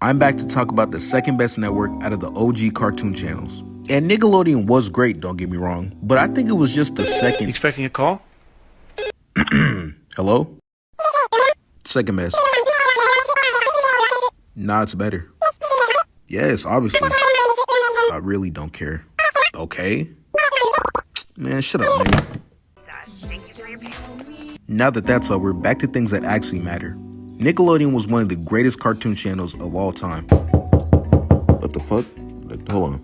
I'm back to talk about the second best network out of the OG cartoon channels. And Nickelodeon was great, don't get me wrong, but I think it was just the second. You expecting a call? Hello? Second best. Nah, it's better. Yes, obviously. I really don't care. Okay? Man, shut up, nigga. Now that that's over, back to things that actually matter. Nickelodeon was one of the greatest cartoon channels of all time. What the fuck? Hold on.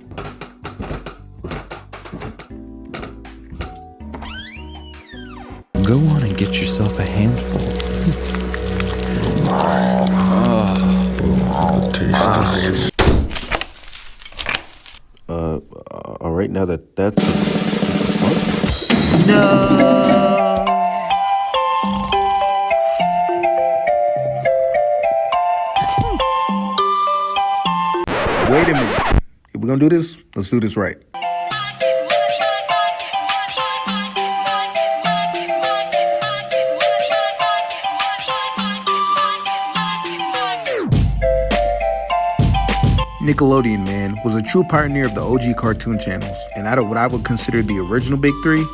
Go on and get yourself a handful. Alright, now that that's... No! Wait a minute. If we're gonna do this, let's do this right. Nickelodeon, man, was a true pioneer of the OG cartoon channels, and out of what I would consider the original big three,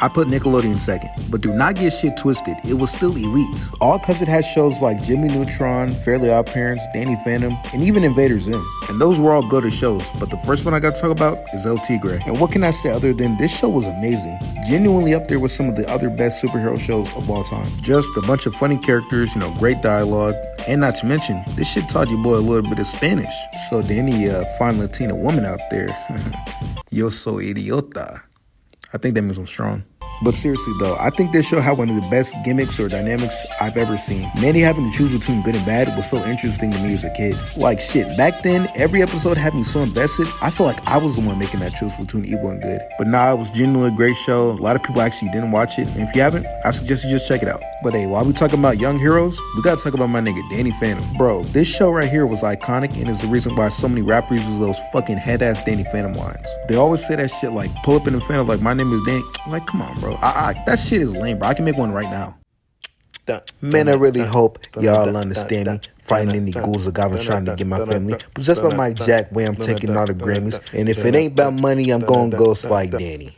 I put Nickelodeon second. But do not get shit twisted, it was still elite. All because it had shows like Jimmy Neutron, Fairly OddParents, Danny Phantom, and even Invader Zim. And those were all good shows, but the first one I got to talk about is El Tigre. And what can I say other than this show was amazing. Genuinely up there with some of the other best superhero shows of all time. Just a bunch of funny characters, great dialogue, and not to mention, this shit taught your boy a little bit of Spanish. So to any fine Latina woman out there, yo soy idiota. I think that means I'm strong. But seriously though, I think this show had one of the best gimmicks or dynamics I've ever seen. Manny having to choose between good and bad was so interesting to me as a kid. Like shit, back then, every episode had me so invested, I feel like I was the one making that choice between evil and good. But nah, it was genuinely a great show. A lot of people actually didn't watch it, and if you haven't, I suggest you just check it out. But hey, while we talking about young heroes, we gotta talk about my nigga Danny Phantom. Bro, this show right here was iconic and is the reason why so many rappers use those fucking head-ass Danny Phantom lines. They always say that shit like, pull up in the Phantom like, my name is Danny. Like, come on, bro. That shit is lame, bro. I can make one right now. Man, I really hope y'all understand me. Fighting any ghouls or goblins trying to get my family. Possessed by my Jack way, I'm taking all the Grammys. And if it ain't about money, I'm going ghost like Danny.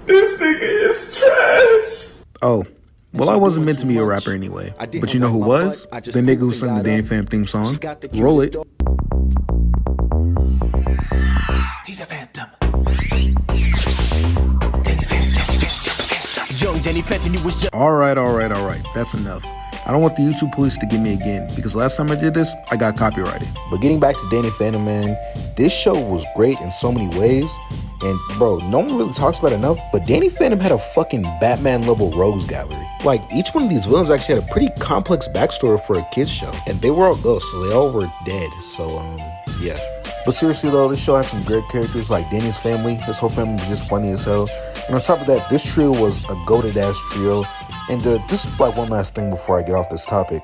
This nigga is trash. Oh, well, I wasn't meant to be a rapper anyway. But you know who was? The nigga who sung the Danny Phantom theme song. Roll it. He's a phantom. Danny Phantom. Young Danny Phantom, you was young. All right. That's enough. I don't want the YouTube police to get me again, because last time I did this, I got copyrighted. But getting back to Danny Phantom, man, this show was great in so many ways. And bro, no one really talks about it enough, but Danny Phantom had a fucking Batman level rogues gallery. Like, each one of these villains actually had a pretty complex backstory for a kid's show. And they were all ghosts, so they all were dead. So, yeah. But seriously though, this show had some great characters like Danny's family. His whole family was just funny as hell. And on top of that, this trio was a goated ass trio. And just like one last thing before I get off this topic,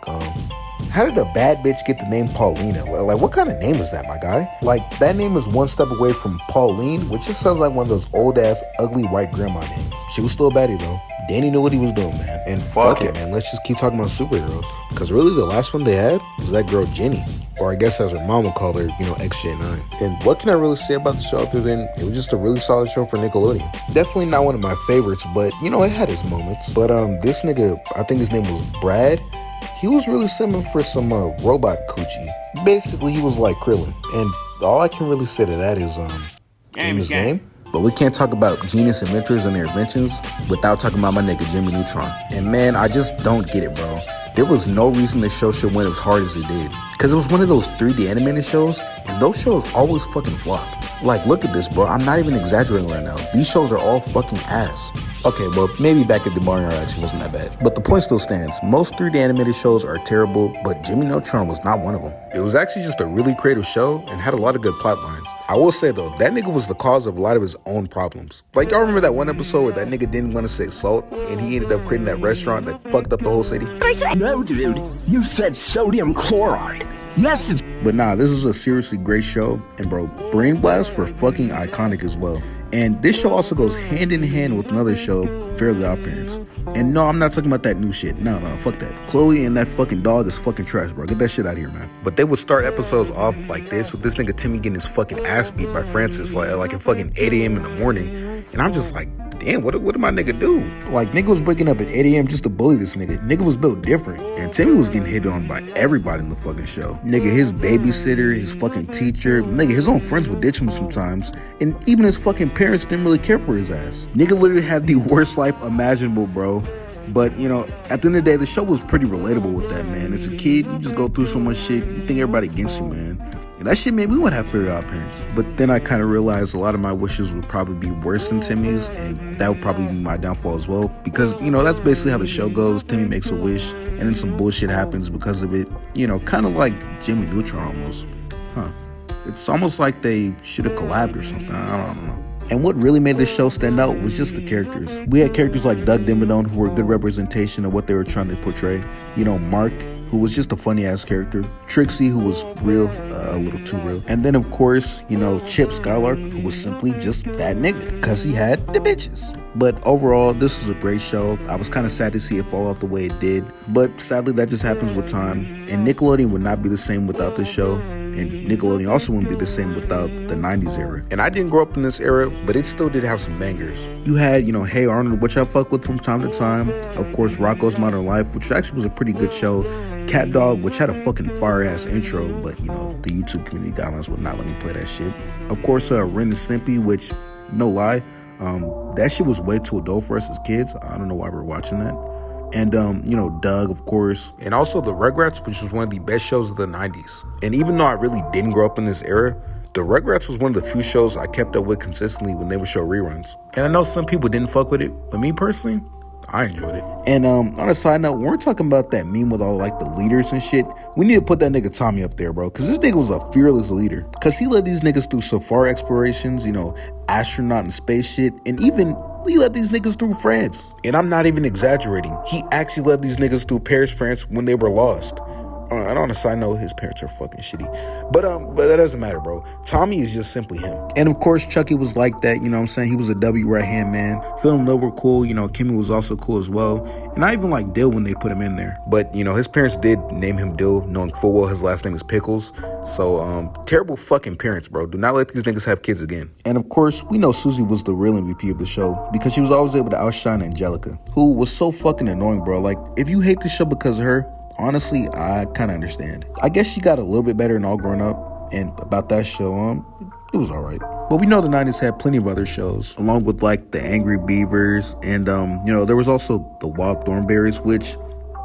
how did a bad bitch get the name Paulina? Like, what kind of name is that, my guy? Like, that name is one step away from Pauline, which just sounds like one of those old-ass, ugly white grandma names. She was still a baddie, though. Danny knew what he was doing, man. And fuck it, man. Let's just keep talking about superheroes. Because really, the last one they had was that girl, Jenny. Or I guess as her mom would call her, XJ9. And what can I really say about the show other than it was just a really solid show for Nickelodeon? Definitely not one of my favorites, but, it had its moments. But this nigga, I think his name was Brad. He was really simming for some robot coochie. Basically, he was like Krillin. And all I can really say to that is, game is game. But we can't talk about genius inventors and their inventions without talking about my nigga Jimmy Neutron. And man, I just don't get it, bro. There was no reason the show should win as hard as it did. Because it was one of those 3D animated shows, and those shows always fucking flop. Like, look at this, bro. I'm not even exaggerating right now. These shows are all fucking ass. Okay, well, maybe Back at the Barnyard actually wasn't that bad. But the point still stands. Most 3D animated shows are terrible, but Jimmy Neutron was not one of them. It was actually just a really creative show and had a lot of good plot lines. I will say, though, that nigga was the cause of a lot of his own problems. Like, y'all remember that one episode where that nigga didn't want to say salt, and he ended up creating that restaurant that fucked up the whole city? No, dude. You said sodium chloride. Yes, it's... But nah, this is a seriously great show, and bro, Brain Blasts were fucking iconic as well. And this show also goes hand in hand with another show, Fairly OddParents. And no, I'm not talking about that new shit. No, fuck that. Chloe and that fucking dog is fucking trash, bro. Get that shit out of here, man. But they would start episodes off like this with this nigga Timmy getting his fucking ass beat by Francis like at fucking 8 a.m. in the morning. And I'm just like, damn, what did my nigga do? Like, nigga was waking up at 8 a.m. just to bully this nigga. Nigga was built different. And Timmy was getting hit on by everybody in the fucking show. Nigga, his babysitter, his fucking teacher, nigga, his own friends would ditch him sometimes. And even his fucking parents didn't really care for his ass. Nigga literally had the worst life imaginable, bro. But, you know, at the end of the day, the show was pretty relatable with that, man. As a kid, you just go through so much shit. You think everybody against you, man. And that shit made me want to have Fairly OddParents. But then I kind of realized a lot of my wishes would probably be worse than Timmy's, and that would probably be my downfall as well. Because, you know, that's basically how the show goes. Timmy makes a wish, and then some bullshit happens because of it. You know, kind of like Jimmy Neutron almost. Huh. It's almost like they should have collabed or something. I don't know. And what really made this show stand out was just the characters. We had characters like Doug Dimmadome, who were a good representation of what they were trying to portray. You know, Mark, who was just a funny-ass character. Trixie, who was real, a little too real. And then, of course, you know, Chip Skylark, who was simply just that nigga, because he had the bitches. But overall, this was a great show. I was kind of sad to see it fall off the way it did. But sadly, that just happens with time. And Nickelodeon would not be the same without this show. And Nickelodeon also wouldn't be the same without the 90s era. And I didn't grow up in this era, but it still did have some bangers. You had, you know, Hey Arnold, which I fuck with from time to time. Of course, Rocko's Modern Life, which actually was a pretty good show. Cat Dog, which had a fucking fire-ass intro, but, you know, the YouTube community guidelines would not let me play that shit. Of course, Ren and Stimpy, which, no lie, that shit was way too adult for us as kids. I don't know why we're watching that. And, you know, Doug, of course. And also the Rugrats, which was one of the best shows of the 90s. And even though I really didn't grow up in this era, the Rugrats was one of the few shows I kept up with consistently when they would show reruns. And I know some people didn't fuck with it, but me personally, I enjoyed it. And on a side note, when we're talking about that meme with all like the leaders and shit, we need to put that nigga Tommy up there, bro. Because this nigga was a fearless leader. Because he led these niggas through safari explorations, you know, astronaut and space shit, and even he led these niggas through France. And I'm not even exaggerating. He actually led these niggas through Paris, France when they were lost. And on a side note, his parents are fucking shitty. But that doesn't matter, bro. Tommy is just simply him. And of course, Chucky was like that, you know what I'm saying? He was a W right-hand man. Phil and Lil were cool, you know, Kimmy was also cool as well. And I even like Dill when they put him in there. But, you know, his parents did name him Dill, knowing full well his last name is Pickles. So, terrible fucking parents, bro. Do not let these niggas have kids again. And of course, we know Susie was the real MVP of the show because she was always able to outshine Angelica, who was so fucking annoying, bro. Like, if you hate the show because of her, honestly, I kind of understand. I guess she got a little bit better in All Grown Up, and about that show, it was alright. But we know the 90s had plenty of other shows, along with like the Angry Beavers, and you know, there was also the Wild Thornberrys, which,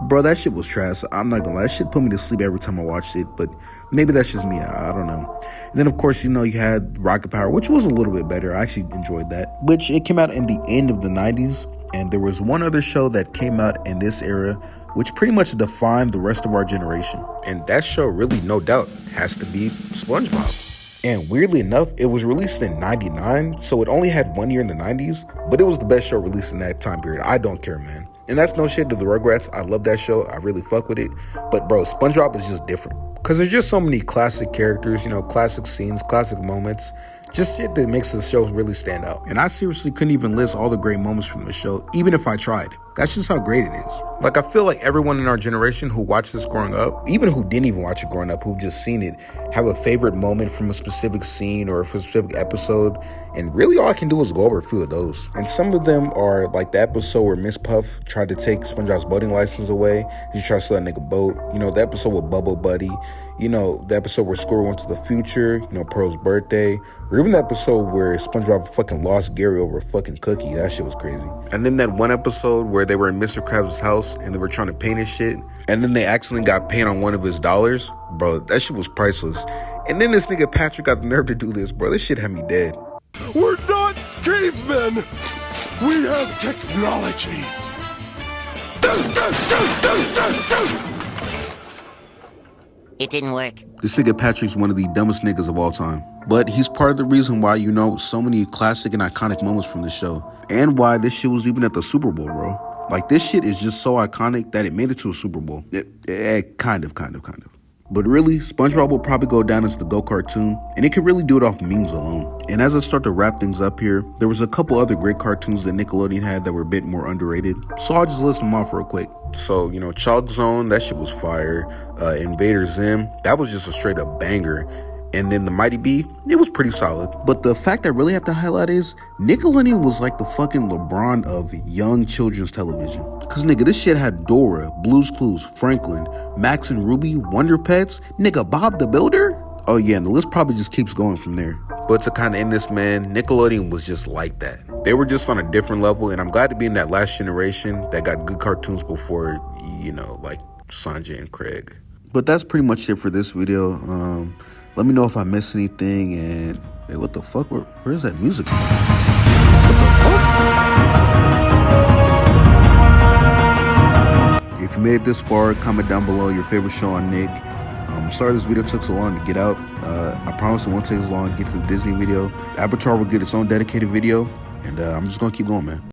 bro, that shit was trash. I'm not gonna lie, that shit put me to sleep every time I watched it, but maybe that's just me, I don't know. And then of course, you know, you had Rocket Power, which was a little bit better. I actually enjoyed that, which it came out in the end of the 90s, and there was one other show that came out in this era, which pretty much defined the rest of our generation. And that show really, no doubt, has to be SpongeBob. And weirdly enough, it was released in 99, so it only had 1 year in the 90s, but it was the best show released in that time period. I don't care, man. And that's no shit to the Rugrats. I love that show. I really fuck with it. But bro, SpongeBob is just different. Because there's just so many classic characters, you know, classic scenes, classic moments. Just shit that makes the show really stand out. And I seriously couldn't even list all the great moments from the show, even if I tried. That's just how great it is. Like, I feel like everyone in our generation who watched this growing up, even who didn't even watch it growing up, who've just seen it, have a favorite moment from a specific scene or a specific episode. And really all I can do is go over a few of those. And some of them are like the episode where Miss Puff tried to take SpongeBob's boating license away. She tried to steal that nigga boat. You know, the episode with Bubble Buddy. You know, the episode where Squirrel went to the future. You know, Pearl's birthday. Or even the episode where SpongeBob fucking lost Gary over a fucking cookie. That shit was crazy. And then that one episode where they were in Mr. Krabs' house and they were trying to paint his shit. And then they accidentally got paint on one of his dollars. Bro, that shit was priceless. And then this nigga Patrick got the nerve to do this, bro. This shit had me dead. We're not cavemen. We have technology. It didn't work. This nigga Patrick's one of the dumbest niggas of all time. But he's part of the reason why, you know, so many classic and iconic moments from the show. And why this shit was even at the Super Bowl, bro. Like, this shit is just so iconic that it made it to a Super Bowl. Kind of. But really, SpongeBob will probably go down as the GO cartoon, and it could really do it off memes alone. And as I start to wrap things up here, there was a couple other great cartoons that Nickelodeon had that were a bit more underrated, so I'll just list them off real quick. So, Chalk Zone, that shit was fire. Invader Zim, that was just a straight up banger. And then the Mighty Bee, it was pretty solid. But the fact I really have to highlight is Nickelodeon was like the fucking LeBron of young children's television. Cause nigga, this shit had Dora, Blue's Clues, Franklin, Max and Ruby, Wonder Pets, nigga Bob the Builder. Oh yeah, and the list probably just keeps going from there. But to kind of end this, man, Nickelodeon was just like that. They were just on a different level, and I'm glad to be in that last generation that got good cartoons before, like Sanjay and Craig. But that's pretty much it for this video. Let me know if I missed anything, and hey, what the fuck? Where's that music coming from? What the fuck? If you made it this far, comment down below your favorite show on Nick. Sorry this video took so long to get out. I promise it won't take as long to get to the Disney video. Avatar will get its own dedicated video, and I'm just gonna keep going, man.